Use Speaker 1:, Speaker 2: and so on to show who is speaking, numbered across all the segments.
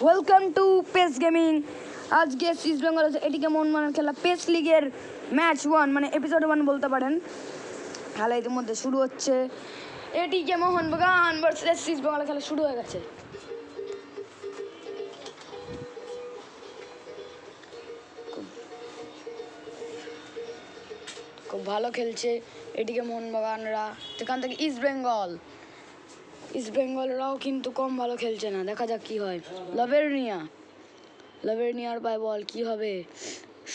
Speaker 1: Welcome to pace gaming. আজকে east Bengal এটিকে মোহনবাগান খেলা পেস লিগের ম্যাচ 1 মানে এপিসোড 1 বলতে পারেন। খেলা ইতিমধ্যে শুরু হচ্ছে। এটিকে মোহনবাগান ভার্সেস ইস্ট বেঙ্গল খেলা শুরু হয়ে গেছে। খুব ভালো খেলছে এটিকে মোহনবাগানরা। সেখান থেকে ইস্ট বেঙ্গলরাও কিন্তু কম ভালো খেলছে না। দেখা যাক কি হয়। লাভেরনিয়ার পায় বল, কি হবে?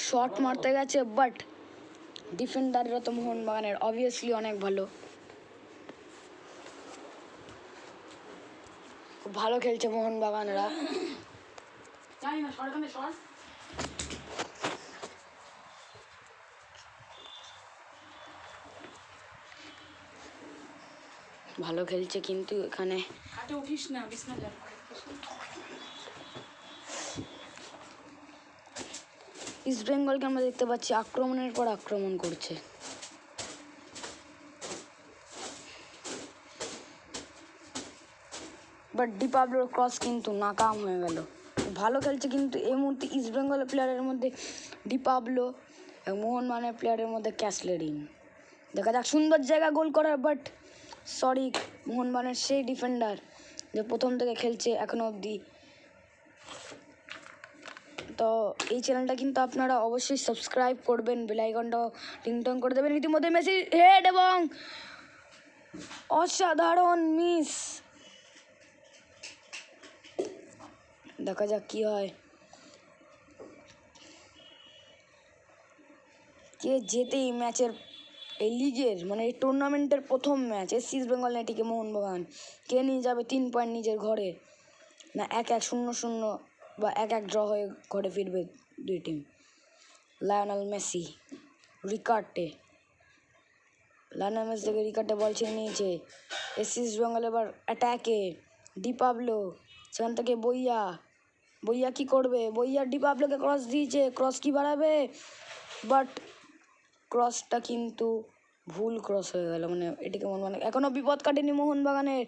Speaker 1: শট মারতে গেছে, বাট ডিফেন্ডাররা তো মোহনবাগানের অবভিয়াসলি অনেক ভালো। খুব ভালো খেলছে মোহনবাগানরা। ভালো খেলছে কিন্তু এখানে ইস্ট বেঙ্গলকে আমরা দেখতে পাচ্ছি আক্রমণের পর আক্রমণ করছে। বাট ডিপাবলোর ক্রস কিন্তু নাকাম হয়ে গেল। ভালো খেলছে কিন্তু এই মুহূর্তে ইস্ট বেঙ্গলের প্লেয়ারের মধ্যে ডিপাবলো এবং মোহনবাগানের প্লেয়ারের মধ্যে ক্যাসলেডিন। দেখা যাক, সুন্দর জায়গা গোল করার, বাট সরি মোহনবাগানের সেই ডিফেন্ডার যে প্রথম থেকে খেলছে এখনো অবধি। তো এই চ্যানেলটা কিন্তু আপনারা অবশ্যই সাবস্ক্রাইব করবেন, বেল আইকনটাও টিংটং করে দেবেন। ইতিমধ্যে মেসি হেড এবং অসাধারণ মিস। দেখা যাক কি হয়, কে জেতে এই ম্যাচের, এই লিগের মানে এই টুর্নামেন্টের প্রথম ম্যাচ। ইস্ট বেঙ্গল এটিকে মোহনবাগান কে নিয়ে যাবে 3 পয়েন্ট নিজের ঘরে, না 1-1 0-0 বা 1-1 ড্র হয়ে ঘরে ফিরবে দুই টিম। লায়নেল মেসি থেকে রিকার্টে বল ছেড়ে নিয়েছে। ইস্ট বেঙ্গল এবার অ্যাটাকে। ডিপাবলো, সেখান থেকে বইয়া কি করবে? বইয়া ডিপাবলোকে ক্রস দিয়েছে, ক্রস কি বাড়াবে? বাট ক্রসটা কিন্তু ভুল ক্রস হয়ে গেল। মানে এটিকে মোহনবাগান এখনও বিপদ কাটেনি মোহনবাগানের।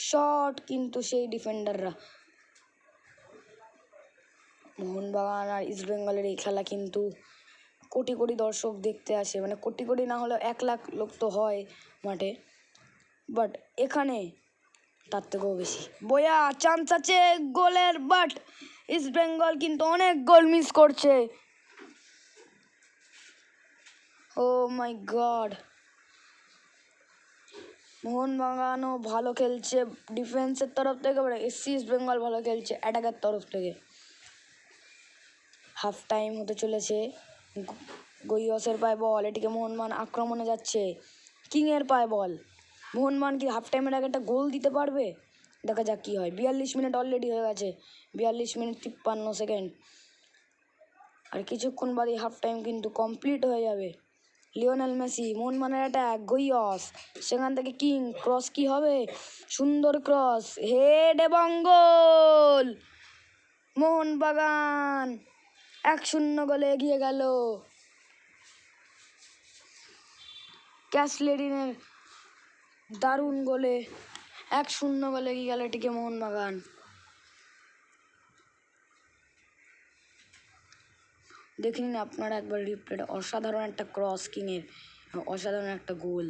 Speaker 1: শট কিন্তু সেই ডিফেন্ডাররা। মোহনবাগান আর ইস্ট বেঙ্গলের এই খেলা কিন্তু কোটি কোটি দর্শক দেখতে আসে, মানে কোটি কোটি না হলেও 1 লাখ লোক তো হয় মাঠে, বাট এখানে তার থেকেও বেশি। বইয়া চান্স আছে গোলের, বাট ইস্ট বেঙ্গল কিন্তু অনেক গোল মিস করছে। ও মাই গড, মোহনবাগানও ভালো খেলছে ডিফেন্সের তরফ থেকে, ইস্ট বেঙ্গল ভালো খেলছে অ্যাটাকের তরফ থেকে। হাফ টাইম হতে চলেছে। গইয়সের পায় বল, এটিকে মোহনবাগান আক্রমণে যাচ্ছে। কিংয়ের পায় বল। মোহনবাগান কি হাফ টাইমের আগে একটা গোল দিতে পারবে? দেখা যাক কি হয়। 42 মিনিট অলরেডি হয়ে গেছে, 42 মিনিট 53 সেকেন্ড। আর কিছুক্ষণ বাদে হাফ টাইম কিন্তু কমপ্লিট হয়ে যাবে। লিওনেল মেসি, মোহনবাগানের অ্যাটাক, গইয়স, সেখান থেকে কিং, ক্রস কি হবে? সুন্দর ক্রস, হেড এবং গোল। মোহনবাগান 1-0 গোলে এগিয়ে গেল। ক্যাসলেডিনের দারুণ গোলে 1-0 গোলে এগিয়ে গেল এটিকে মোহনবাগান। দেখে নিন আপনারা একবার রিপ্লেটা। অসাধারণ একটা ক্রস কিংয়ের, অসাধারণ একটা গোল।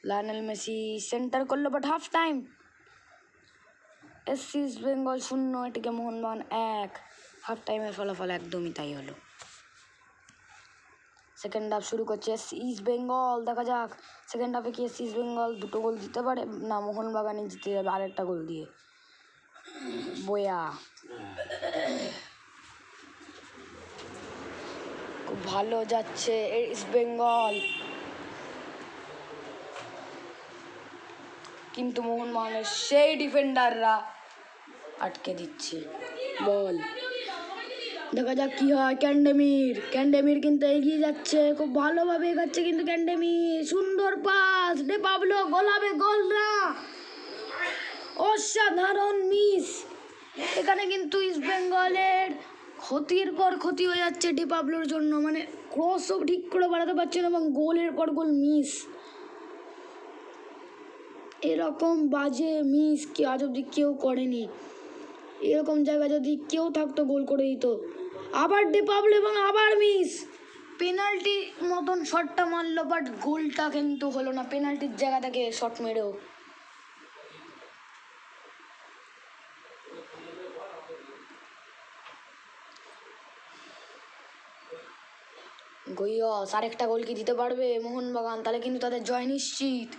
Speaker 1: লায়নেল মেসি সেন্টার করলো, but half time east Bengal 0 এটিকে মোহনবাগান 1। হাফ টাইমের ফলাফল একদমই তাই হলো। সেকেন্ড হাফ শুরু করছে ইস্ট বেঙ্গল। দেখা যাক সেকেন্ড হাফে কি ইস্ট বেঙ্গল 2 গোল দিতে পারে, না মোহনবাগানই জিতে যাবে আরেকটা গোল দিয়ে। বইয়া খুব ভালো যাচ্ছে ইস্ট বেঙ্গল, কিন্তু মোহনবাগানের সেই ডিফেন্ডাররা আটকে দিচ্ছে বল। দেখা যাক কি হয়। ক্যান্ডেমির কিন্তু এগিয়ে যাচ্ছে, খুব ভালোভাবে এগাচ্ছে কিন্তু ক্যান্ডেমির। সুন্দর পাস, ডিপাবলো, গোলাবে গোল না, অসাধারণ মিস। এখানে কিন্তু ইস্ট বেঙ্গলের ক্ষতির পর ক্ষতি হয়ে যাচ্ছে ডিপাবলোর জন্য, মানে ক্রসও ঠিক করে বাড়াতে পারছে না এবং গোলের পর গোল মিস। এরকম বাজে মিস কি আজ অব্দি কেউ করেনি। এরকম জায়গায় যদি কেউ থাকতো গোল করে দিত। আবার ডিপাবলো এবং আবার মিস। পেনাল্টি মতন শটটা মারলো, বাট গোলটা কিন্তু হলো না পেনাল্টির জায়গা থেকে শট মেরেও। গইয়স আরেকটা গোল কি দিতে পারবে মোহনবাগান? তাহলে কিন্তু তাদের জয় নিশ্চিত।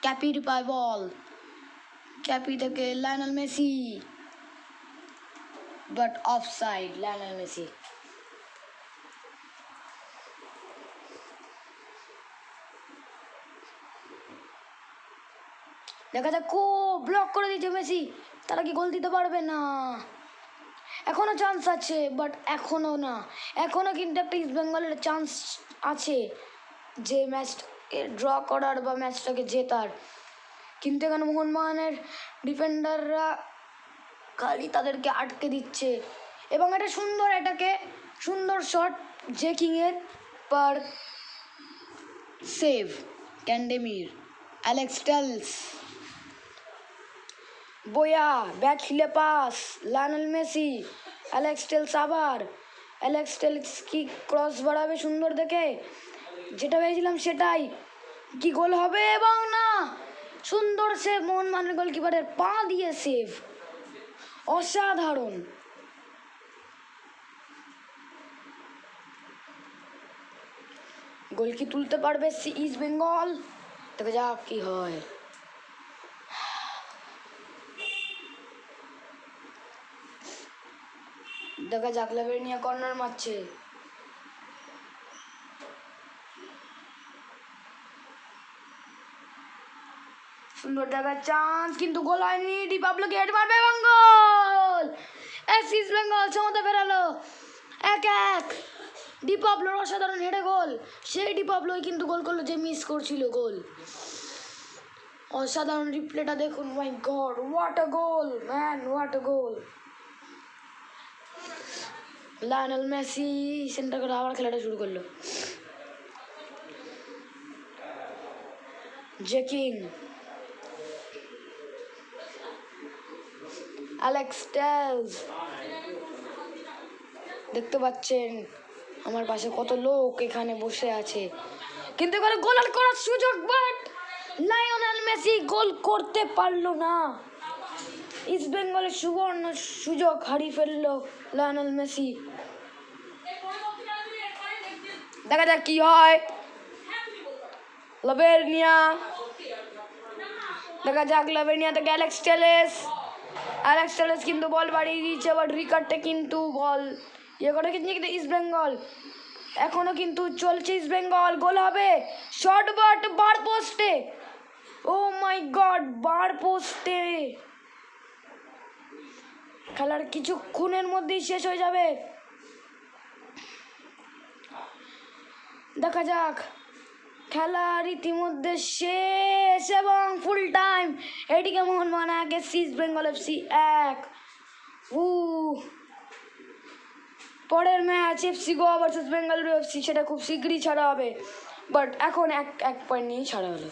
Speaker 1: ক্যাপির পায় বল, ক্যাপি থেকে Lionel Messi, but offside. Lionel Messi দেখা যাক, কো ব্লক করে দিয়েছে মেসি। তারা কি গোল দিতে পারবে না? এখনো চান্স আছে, বাট এখনো না। এখনো কিন্তু একটা ইস্ট বেঙ্গলের চান্স আছে যে ম্যাচটাকে ড্র করার বা ম্যাচটাকে জেতার। কিন্তু এখানে মোহনবাগানের ডিফেন্ডাররা খালি তাদেরকে আটকে দিচ্ছে। এবং এটা সুন্দর, এটাকে সুন্দর শট জেকিংয়ের পার সেভ ক্যান্ডেমির। অ্যালেক্স টেলস, বোয়া ব্যাক হিলে pass, Lionel Messi, Alex Telles আবার। অ্যালেক্স টেলস কি ক্রস বাড়াবে সুন্দর দেখে, যেটা ভেবেছিলাম সেটাই। কি গোল হবে? এবং না, সুন্দর সেভ মোহনবাগানের গোলকিপারের পা দিয়ে সেভ, অসাধারণ। গোল কি তুলতে পারবে ইস্ট বেঙ্গল? দেখা যাক কি হয়। দেখা যাক, লাভেরিয়া কর্নার মারছে। সুন্দর জায়গায় চান্স, কিন্তু গোল হয়নি। ডিপাবলোকে হেড মারবে এবং গোল। ইস্ট বেঙ্গল সমতা ফেরালো 1-1। ডিপাবলোর অসাধারণ হেডে গোল। সেই ডিপাবলোই কিন্তু গোল করলো যে মিস করছিল গোল। অসাধারণ রিপ্লেটা দেখুন। My god, what a goal man, what a goal. Lionel Messi centre করে আবার খেলাটা শুরু করলো। জেকিং, অ্যালেক্স টেলস, দেখতে পাচ্ছেন আমার পাশে কত লোক এখানে বসে আছে, কিন্তু এখানে গোল করার সুযোগ, বাট লায়নেল মেসি গোল করতে পারলো না। ইস্ট বেঙ্গলের সুবর্ণ সুযোগ হারিয়ে ফেললো লায়নেল মেসি। দেখা যাক কি হয়। লাভেরিয়া, দেখা যাক লাভেরিয়া থেকে অ্যালেক্স টেলস। অ্যালেক্স টেলস কিন্তু বল বাড়িয়ে দিয়েছে, বাট রিকার্ডটা কিন্তু বল ইয়ে করে কিন্তু ইস্ট বেঙ্গল। এখনো কিন্তু চলছে ইস্ট বেঙ্গল। গোল হবে, শর্ট বাট বার পোস্টে। ও মাই গড, বার পোস্টে। খেলার কিছুক্ষণের মধ্যেই শেষ হয়ে যাবে। দেখা যাক, খেলা রীতিমধ্যে শেষ এবং ফুল টাইম। এদিকে মোহনবাগান 1, ইস্ট বেঙ্গল এফসি 1। পরের match FC Goa versus Bengaluru FC, সেটা খুব শীঘ্রই ছাড়া হবে, বাট এখন এক পয়েন্ট নিয়েই ছাড়া হলো।